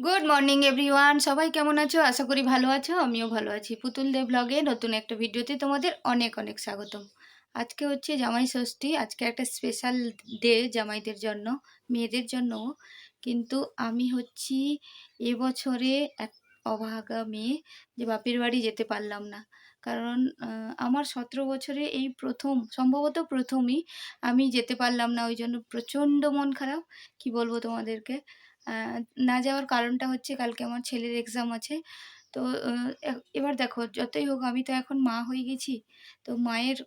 Good morning everyone, সবাই কেমন আছো? আশা করি ভালো আছো। আমিও ভালো আছি। পুতুল দে ব্লগে নতুন একটা ভিডিওতে তোমাদের অনেক অনেক স্বাগতম। আজকে হচ্ছে জামাই ষষ্ঠী। আজকে একটা স্পেশাল ডে জামাইদের জন্য, মেয়েদের জন্য। কিন্তু আমি হচ্ছি এবছরে এক অভাগা মেয়ে, যে বাপের বাড়ি যেতে পারলাম না। কারণ আমার 17 বছরে এই প্রথম, সম্ভবত প্রথমই আমি যেতে পারলাম না। ওই জন্য প্রচণ্ড মন খারাপ। কি বলবো তোমাদেরকে। আ না যাওয়ার কারণটা হচ্ছে কালকে আমার ছেলের এক্সাম আছে। তো এবার দেখো, যতই হোক আমি তো এখন মা হয়ে গেছি। তো মায়ের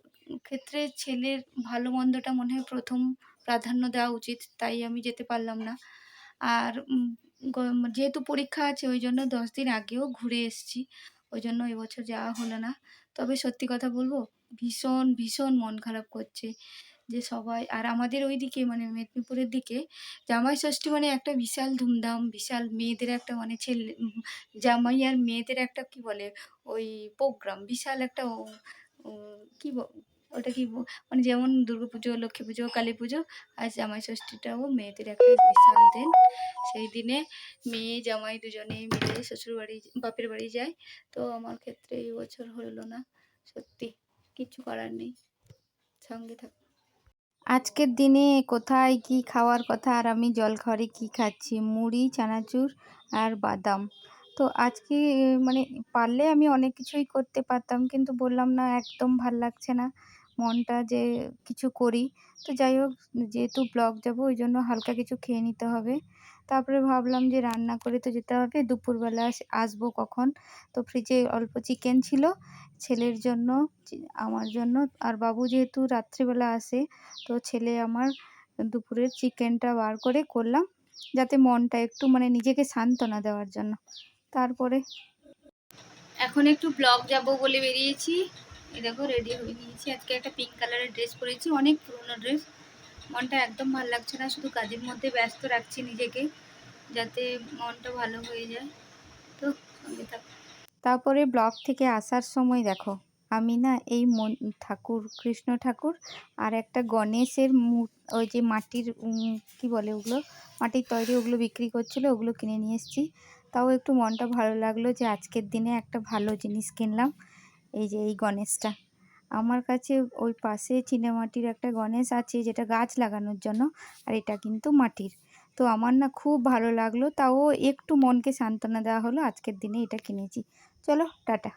ক্ষেত্রে ছেলের ভালো মন্দটা মনে হয় ১ম প্রাধান্য দেওয়া উচিত। তাই আমি যেতে পারলাম না। আর যেহেতু পরীক্ষা আছে ওইজন্য ১০ দিন আগেও ঘুরে এসেছি। ওইজন্য এবছর যাওয়া হলো না। তবে সত্যি কথা বলবো, ভীষণ, ভীষণ মন খারাপ করছে। যে সবাই আর আমাদের ওইদিকে মানে মেদিনীপুরের দিকে জামাই ষষ্ঠী মানে একটা বিশাল ধুমধাম, বিশাল মেয়েদের একটা মানে জামাই আর মেয়েদের একটা কি বলে ওই প্রোগ্রাম, বিশাল একটা ও কি ওটা কি মানে যেমন দুর্গাপুজো, লক্ষ্মী পুজো, কালী পুজো আর জামাই ষষ্ঠীটাও মেয়েদের একটা বিশাল দিন। সেই দিনে মেয়ে জামাই দুজনেই মিলে শ্বশুরবাড়ি বাপের বাড়ি যায়। তো আমার ক্ষেত্রে এই বছর হলো না। সত্যি কিচ্ছু করার নেই। সঙ্গে থাক। আজকের দিনে কোথায় কি খাওয়ার কথা, আর আমি জলখাবারে কি খাচ্ছি, মুড়ি, চানাচুর আর বাদাম। তো আজকে মানে পারলে আমি অনেক কিছুই করতে পারতাম, কিন্তু বললাম না, একদম ভাল লাগছে না মনটা যে কিছু করি। তো যাই হোক, যেহেতু ব্লগ যাবো ওই জন্য হালকা কিছু খেয়ে নিতে হবে। তারপরে ভাবলাম যে রান্না করে তো যেতে হবে, দুপুরবেলা আসবো কখন। তো ফ্রিজে অল্প চিকেন ছিল ছেলের জন্য, আমার জন্য। আর বাবু যেহেতু রাত্রিবেলা আসে, তো ছেলে আমার দুপুরের চিকেনটা বার করে করলাম, যাতে মনটা একটু মানে নিজেকে সান্ত্বনা দেওয়ার জন্য। তারপরে এখন একটু ব্লগ যাব বলে বেরিয়েছি। এই দেখো রেডি হয়ে নিয়েছি। আজকে একটা পিঙ্ক কালারের ড্রেস পরেছি, অনেক পুরোনো ড্রেস। মনটা একদম ভালো লাগছে না, শুধু কাজের মধ্যে ব্যস্ত রাখছি নিজেকে যাতে মনটা ভালো হয়ে যায়। তো সঙ্গে থাক। তারপরে ব্লগ থেকে আসার সময় দেখো, আমি না এই ঠাকুর, কৃষ্ণ ঠাকুর আর একটা গণেশের ওই যে মাটির কি বলে ওগুলো, মাটির তৈরি, ওগুলো বিক্রি করছিল, ওগুলো কিনে নিয়ে এসেছি। তাও একটু মনটা ভালো লাগলো যে আজকের দিনে একটা ভালো জিনিস কিনলাম। এই যে এই গণেশটা আমার কাছে, ওই পাশে চীনামাটির একটা গণেশ আছে যেটা গাছ লাগানোর জন্য, আর এটা কিন্তু মাটির। তো আমার না খুব ভালো লাগলো, তাও একটু মনকে সান্ত্বনা দেওয়া হলো, আজকের দিনে এটা কিনেছি। চলো টাটা।